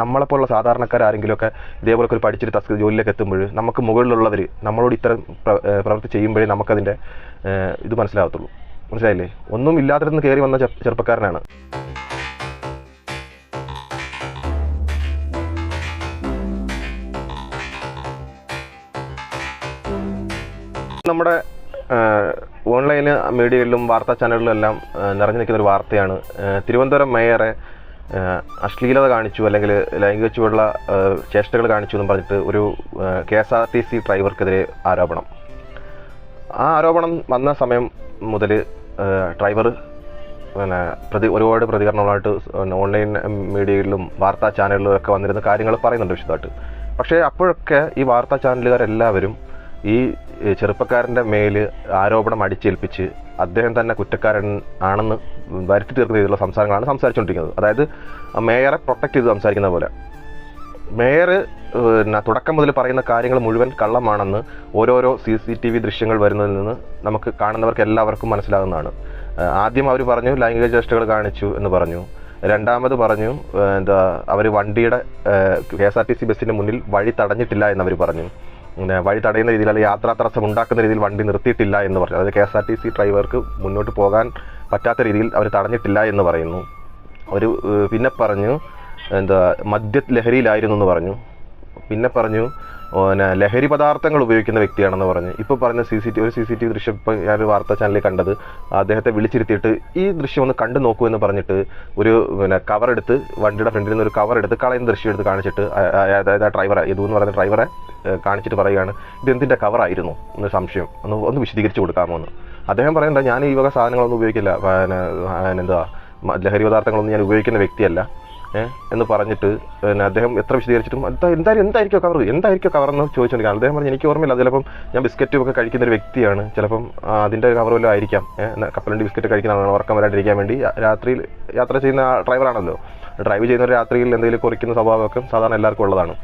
നമ്മളെപ്പോലുള്ള സാധാരണക്കാരെങ്കിലുമൊക്കെ ഇതേപോലൊക്കെ ഒരു പഠിച്ചിട്ട് ജോലിയിലേക്ക് എത്തുമ്പോൾ നമുക്ക് മുകളിലുള്ളവർ നമ്മളോട് ഇത്തരം പ്രവൃത്തി ചെയ്യുമ്പോഴേ നമുക്കതിൻ്റെ ഇത് മനസ്സിലാകത്തുള്ളൂ. മനസ്സിലായില്ലേ? ഒന്നും ഇല്ലാത്തടത്ത് കയറി വന്ന ചെറുപ്പക്കാരനാണ്. നമ്മുടെ ഓൺലൈൻ മീഡിയകളിലും വാർത്താ ചാനലുകളിലും എല്ലാം നിറഞ്ഞു നിൽക്കുന്ന ഒരു വാർത്തയാണ് തിരുവനന്തപുരം മേയറെ അശ്ലീലത കാണിച്ചു അല്ലെങ്കിൽ ലൈംഗിക ചുവടുള്ള ചേഷ്ടകൾ കാണിച്ചു എന്ന് പറഞ്ഞിട്ട് ഒരു KSRTC ഡ്രൈവർക്കെതിരെ ആരോപണം. ആ ആരോപണം വന്ന സമയം മുതൽ ഡ്രൈവർ ഒരുപാട് പ്രതികരണങ്ങളായിട്ട് ഓൺലൈൻ മീഡിയകളിലും വാർത്താ ചാനലുകളിലും ഒക്കെ വന്നിരുന്ന കാര്യങ്ങൾ പറയുന്നുണ്ട് വിശദമായിട്ട്. പക്ഷേ അപ്പോഴൊക്കെ ഈ വാർത്താ ചാനലുകാരെല്ലാവരും ഈ ചെറുപ്പക്കാരൻ്റെ മേൽ ആരോപണം അടിച്ചേൽപ്പിച്ച് അദ്ദേഹം തന്നെ കുറ്റക്കാരൻ ആണെന്ന് വരുത്തി തീർക്കുന്ന രീതിയിലുള്ള സംസാരങ്ങളാണ് സംസാരിച്ചുകൊണ്ടിരിക്കുന്നത്. അതായത് മേയറെ പ്രൊട്ടക്ട് ചെയ്ത് സംസാരിക്കുന്ന പോലെ. മേയർ തുടക്കം മുതൽ പറയുന്ന കാര്യങ്ങൾ മുഴുവൻ കള്ളമാണെന്ന് ഓരോരോ CCTV ദൃശ്യങ്ങൾ വരുന്നതിൽ നിന്ന് നമുക്ക് കാണുന്നവർക്ക് എല്ലാവർക്കും മനസ്സിലാകുന്നതാണ്. ആദ്യം അവർ പറഞ്ഞു ലൈംഗിക ചേഷ്ടകൾ കാണിച്ചു എന്ന് പറഞ്ഞു. രണ്ടാമത് പറഞ്ഞു അവർ വണ്ടിയുടെ KSRTC ബസ്സിൻ്റെ മുന്നിൽ വഴി തടഞ്ഞിട്ടില്ല എന്നവർ പറഞ്ഞു. വഴി തടയുന്ന രീതിയിൽ അല്ലെങ്കിൽ യാത്രാ തടസ്സം ഉണ്ടാക്കുന്ന രീതിയിൽ വണ്ടി നിർത്തിയിട്ടില്ല എന്ന് പറഞ്ഞു. അതായത് KSRTC ഡ്രൈവർക്ക് മുന്നോട്ട് പോകാൻ പറ്റാത്ത രീതിയിൽ അവർ തടഞ്ഞിട്ടില്ല എന്ന് പറയുന്നു. പിന്നെ പറഞ്ഞു മദ്യലഹരിയിലായിരുന്നു എന്ന് പറഞ്ഞു. പിന്നെ പറഞ്ഞു ലഹരി പദാർത്ഥങ്ങൾ ഉപയോഗിക്കുന്ന വ്യക്തിയാണെന്ന് പറഞ്ഞു. ഇപ്പോൾ പറഞ്ഞ CCTV ദൃശ്യം ഇപ്പോൾ ഞാനൊരു വാർത്താ ചാനലിൽ കണ്ടത്, അദ്ദേഹത്തെ വിളിച്ചിരുത്തിയിട്ട് ഈ ദൃശ്യം ഒന്ന് കണ്ടു നോക്കൂ എന്ന് പറഞ്ഞിട്ട് ഒരു കവറെടുത്ത് വണ്ടിയുടെ ഫ്രണ്ടിൽ നിന്ന് ഒരു കവറെടുത്ത് കളയുന്ന ദൃശ്യം എടുത്ത് കാണിച്ചിട്ട് അതായത് ആ ഡ്രൈവറെ എന്ന് പറയുന്ന ഡ്രൈവറെ കാണിച്ചിട്ട് പറയുകയാണ് ഇതെന്തിൻ്റെ കവറായിരുന്നു എന്ന് സംശയം ഒന്ന് വിശദീകരിച്ച് കൊടുക്കാമോ എന്ന്. അദ്ദേഹം പറയുന്നത് ഞാൻ ഈ വക സാധനങ്ങളൊന്നും ഉപയോഗിക്കില്ല, ലഹരി പദാർത്ഥങ്ങളൊന്നും ഞാൻ ഉപയോഗിക്കുന്ന വ്യക്തിയല്ല എന്ന് പറഞ്ഞിട്ട് അദ്ദേഹം എത്ര വിശദീകരിച്ചിട്ടും എന്തായിരിക്കും കവർ എന്ന് ചോദിച്ചുകൊണ്ടിരിക്കുകയാണ്. അദ്ദേഹം പറഞ്ഞു എനിക്ക് ഓർമ്മയില്ല, ചിലപ്പം ഞാൻ ബിസ്ക്കറ്റും ഒക്കെ കഴിക്കുന്ന ഒരു വ്യക്തിയാണ്, ചിലപ്പം അതിൻ്റെ കവർ വല്ലതും ആയിരിക്കാം. കപ്പലണ്ടി ബിസ്ക്കറ്റ് കഴിക്കുന്നതാണ് ഉറക്കം വരാണ്ടിരിക്കാൻ വേണ്ടി. രാത്രിയിൽ യാത്ര ചെയ്യുന്ന ഡ്രൈവറാണല്ലോ, ഡ്രൈവ് ചെയ്യുന്ന രാത്രിയിൽ എന്തെങ്കിലും കുറിക്കുന്ന സ്വഭാവമൊക്കെ സാധാരണ എല്ലാവർക്കും ഉള്ളതാണ്.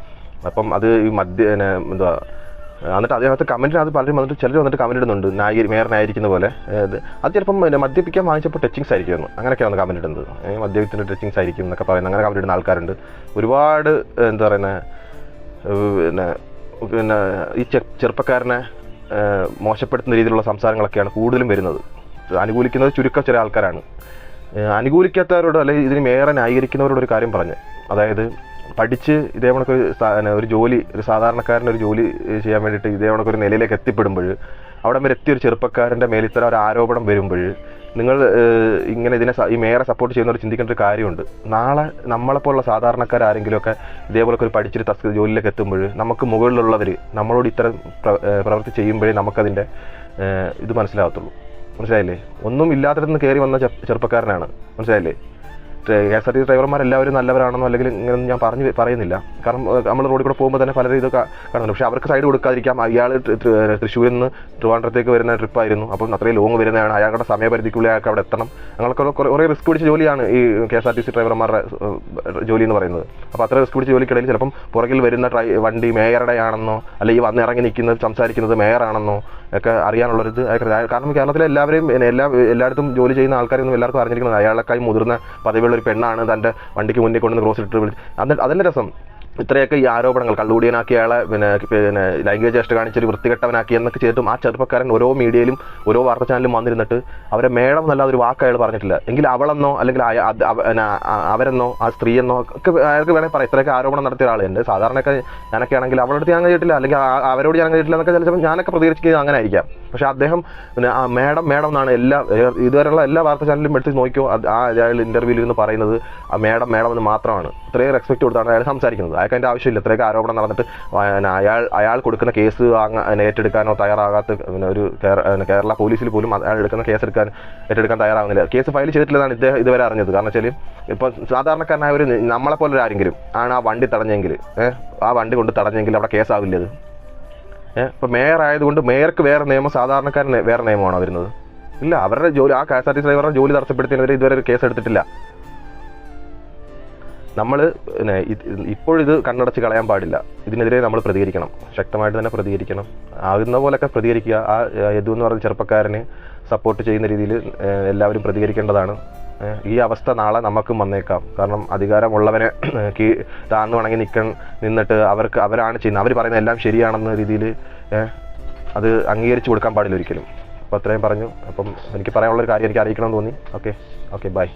അപ്പം അത് ഈ എന്നിട്ട് അതിനകത്ത് കമൻറ്റിനകത്ത് പലരും വന്നിട്ട് ചിലർ വന്നിട്ട് കമൻറ്റ് ഇടുന്നുണ്ട് മേയർ ന്യായീകരിക്കുന്ന പോലെ. അത് ചിലപ്പം മദ്യപിക്കാൻ വാങ്ങിച്ചപ്പോൾ ടച്ചിങ്സ് ആയിരിക്കുമെന്ന് അങ്ങനെയൊക്കെയാണ് കമൻറ്റ് ഇടുന്നത്. മദ്യപിത്തിൻ്റെ ടച്ചിങ്സ് ആയിരിക്കും എന്നൊക്കെ പറയുന്നത്, അങ്ങനെ കമൻറ്റ് ഇടുന്ന ആൾക്കാരുണ്ട്. ഒരുപാട് എന്താ പറയുന്നത് ഈ ചെറുപ്പക്കാരനെ മോശപ്പെടുത്തുന്ന രീതിയിലുള്ള സംസാരങ്ങളൊക്കെയാണ് കൂടുതലും വരുന്നത്. അനുകൂലിക്കുന്നത് ചുരുക്കം ചില ആൾക്കാരാണ്. അനുകൂലിക്കാത്തവരോട് അല്ലെങ്കിൽ ഇതിന് മേയറെ ന്യായീകരിക്കുന്നവരോടൊരു കാര്യം പറഞ്ഞു. അതായത് പഠിച്ച് ഇതേവണക്കൊരു ഒരു ജോലി, ഒരു സാധാരണക്കാരനൊരു ജോലി ചെയ്യാൻ വേണ്ടിയിട്ട് ഇതേവണക്കൊരു നിലയിലേക്ക് എത്തിപ്പെടുമ്പോൾ അവിടെ വരെ എത്തിയൊരു ചെറുപ്പക്കാരൻ്റെ മേലിത്തരം ഒരു ആരോപണം വരുമ്പോൾ നിങ്ങൾ ഇങ്ങനെ ഈ മേയറെ സപ്പോർട്ട് ചെയ്യുന്നവർ ചിന്തിക്കേണ്ട ഒരു കാര്യമുണ്ട്. നാളെ നമ്മളെപ്പോലുള്ള സാധാരണക്കാരെങ്കിലുമൊക്കെ ഇതേപോലൊക്കെ ഒരു പഠിച്ചിട്ട് ജോലിയിലേക്ക് എത്തുമ്പോൾ നമുക്ക് മുകളിലുള്ളവർ നമ്മളോട് ഇത്തരം പ്രവൃത്തി ചെയ്യുമ്പോഴേ നമുക്കതിൻ്റെ ഇത് മനസ്സിലാകത്തുള്ളൂ. മനസ്സിലായില്ലേ? ഒന്നും ഇല്ലാത്തടത്ത് കയറി വന്ന ചെറുപ്പക്കാരനാണ്. മനസ്സിലായില്ലേ? KSRTC ഡ്രൈവർമാരെല്ലാവരും നല്ലവരാണെന്നോ അല്ലെങ്കിൽ ഇങ്ങനെ ഞാൻ പറയുന്നില്ല. കാരണം നമ്മൾ റോഡിൽ കൂടെ പോകുമ്പോൾ തന്നെ പലരും ഇതൊക്കെ കാണുന്നുണ്ട്. പക്ഷേ അവർക്ക് സൈഡ് കൊടുക്കാതിരിക്കാം. അയാൾ തൃശ്ശൂരിൽ നിന്ന് ട്രിവാൻഡ്രത്തേക്ക് വരുന്ന ട്രിപ്പായിരുന്നു. അപ്പം അത്രയും ലോങ് വരുന്നതാണ്, അയാളുടെ സമയപരിധിക്കുള്ളിൽ അയാൾക്ക് അവിടെ എത്തണം. അങ്ങനെയൊക്കെ കുറേ റിസ്ക് പിടിച്ച ജോലിയാണ് ഈ KSRTC ഡ്രൈവർമാരുടെ ജോലി എന്ന് പറയുന്നത്. അപ്പോൾ അത്ര റിസ്ക് പിടിച്ച ജോലിക്കിടയിൽ ചിലപ്പം പുറകിൽ വരുന്ന വണ്ടി മേയറുടെ ആണെന്നോ അല്ലെങ്കിൽ വന്ന് ഇറങ്ങി നിൽക്കുന്നത് സംസാരിക്കുന്നത് മേയറാണെന്നോ ഒക്കെ അറിയാനുള്ളൊരിത്. കാരണം കേരളത്തിലെ എല്ലായിടത്തും ജോലി ചെയ്യുന്ന ആൾക്കാരൊന്നും എല്ലാവർക്കും അറിഞ്ഞിരിക്കുന്നത് അയാളെക്കായി മുതിർന്ന പദവിയുള്ള ഒരു പെണ്ണാണ് തൻ്റെ വണ്ടിക്ക് മുന്നിൽ കൊണ്ടുവന്ന് ക്രോസ് ഇട്ട് വിളിച്ച്. അതല്ല രസം. ഇത്രയൊക്കെ ഈ ആരോപണങ്ങൾ കള്ളുകൂടിയനാക്കിയ ആളെ പിന്നെ ലൈംഗിക ചേഷ്ട കാണിച്ചൊരു വൃത്തികെട്ടവനാക്കി എന്നൊക്കെ ചെയ്തിട്ടും ആ ചെറുപ്പക്കാരൻ ഓരോ മീഡിയയിലും ഓരോ വാർത്താ ചാനലിലും വന്നിരുന്നിട്ട് അവരെ മേഡം എന്നല്ലാതെ ഒരു വാക്ക് അയാൾ പറഞ്ഞിട്ടില്ല. എങ്കിൽ അവളെന്നോ അല്ലെങ്കിൽ അവരെന്നോ ആ സ്ത്രീയെന്നോ ഒക്കെ അയാൾക്ക് വേണമെങ്കിൽ പറയാം. ഇത്രയൊക്കെ ആരോപണം നടത്തിയ ഒരാൾ എൻ്റെ സാധാരണയൊക്കെ ഞാനൊക്കെ ആണെങ്കിൽ അവളോട് ഞാൻ കേട്ടില്ല അല്ലെങ്കിൽ അവരോട് ഞാൻ കേട്ടില്ല എന്നൊക്കെ ചിലപ്പോൾ ഞാനൊക്കെ പ്രതികരിക്കുന്നത് അങ്ങനെ ആയിരിക്കാം. പക്ഷേ അദ്ദേഹം പിന്നെ ആ മേഡം എന്നാണ് ഇതുവരെയുള്ള എല്ലാ വാർത്താ ചാനലിലും എടുത്ത് നോക്കിയോ അയാൾ ഇൻ്റർവ്യൂവിൽ ഇരുന്ന് പറയുന്നത് ആ മേഡം എന്ന് മാത്രമാണ്. ഇത്രയും റെസ്പെക്ട് കൊടുത്താണ് അയാൾ സംസാരിക്കുന്നത്. അയാൾക്ക് അതിൻ്റെ ആവശ്യമില്ല. ഇത്രയൊക്കെ ആരോപണം നടന്നിട്ട് അയാൾ കൊടുക്കുന്ന കേസ് ഏറ്റെടുക്കാനോ തയ്യാറാകാത്ത ഒരു കേരള പോലീസിൽ പോലും അയാൾ എടുക്കുന്ന കേസ് ഏറ്റെടുക്കാൻ തയ്യാറാകുന്നില്ല. കേസ് ഫയൽ ചെയ്തിട്ടില്ലെന്നാണ് ഇതുവരെ അറിഞ്ഞത്. കാരണം വെച്ചാൽ ഇപ്പോൾ സാധാരണക്കാരനായ ഒരു നമ്മളെപ്പോലെ ആരെങ്കിലും ആണ് ആ വണ്ടി തടഞ്ഞെങ്കിൽ ആ വണ്ടി കൊണ്ട് തടഞ്ഞെങ്കിൽ അവിടെ കേസാവില്ല അത്. ഇപ്പോൾ മേയർ ആയതുകൊണ്ട് മേയർക്ക് വേറെ നിയമം, സാധാരണക്കാരന് വേറെ നിയമമാണോ വരുന്നത്? ഇല്ല. അവരുടെ ജോലി, ആ KSRTC ഡ്രൈവറുടെ ജോലി തടസ്സപ്പെടുത്തിയതിനെതിരെ ഇതുവരെ ഒരു കേസ് എടുത്തിട്ടില്ല. നമ്മൾ ഇപ്പോഴിത് കണ്ണടച്ച് കളയാൻ പാടില്ല. ഇതിനെതിരെ നമ്മൾ പ്രതികരിക്കണം, ശക്തമായിട്ട് തന്നെ പ്രതികരിക്കണം. ആകുന്ന പോലെയൊക്കെ പ്രതികരിക്കുക. ആ യദു എന്ന് പറയുന്ന ചെറുപ്പക്കാരന് സപ്പോർട്ട് ചെയ്യുന്ന രീതിയിൽ എല്ലാവരും പ്രതികരിക്കേണ്ടതാണ്. ഈ അവസ്ഥ നാളെ നമുക്കും വന്നേക്കാം. കാരണം അധികാരമുള്ളവരെ താഴ്ന്നു വണങ്ങി നിന്നിട്ട് അവരാണ് ചെയ്യുന്നത്, അവർ പറയുന്നത് എല്ലാം ശരിയാണെന്ന രീതിയിൽ അത് അംഗീകരിച്ച് കൊടുക്കാൻ പാടില്ല ഒരിക്കലും. അപ്പോൾ അത്രയും പറഞ്ഞു. അപ്പം എനിക്ക് പറയാനുള്ളൊരു കാര്യം എനിക്ക് അറിയിക്കണമെന്ന് തോന്നി. Okay bye.